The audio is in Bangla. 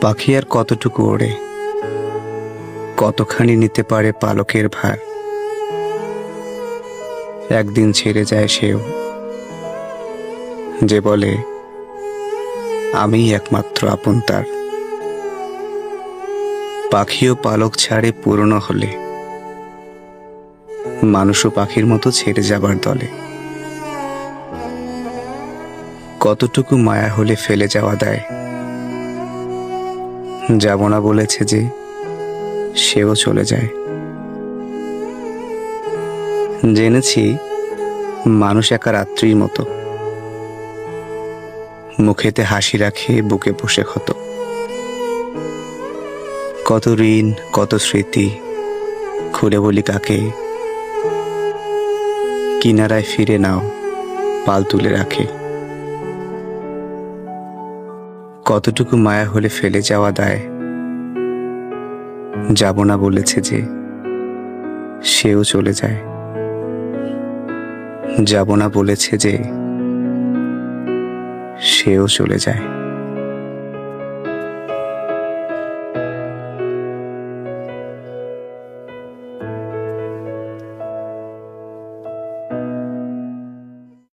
পাখি আর কতটুকু ওড়ে, কতখানি নিতে পারে পালকের ভার। একদিন ছেড়ে যায় সেও, যে বলে আমিই একমাত্র আপন তার। পাখিও পালক ছাড়ে পুরনো হলে, মানুষও পাখির মতো ছেড়ে যাবার দলে। কতটুকু মায়া হলে ফেলে যাওয়া দেয়, যাব না বলেছে যে সেও চলে যায়। জেনেছি মানুষ একা রাত্রির মতো, মুখেতে হাসি রাখে বুকে বসে ক্ষত। কত ঋণ কত স্মৃতি খুলে বলি কাকে, কিনারায় ফিরে নাও পাল তুলে রাখে। কতটুকু মায়া হলে ফেলে যাওয়া দায়, যাব না বলেছে যে সেও চলে যায়। যাব না বলেছে যে সেও চলে যায়।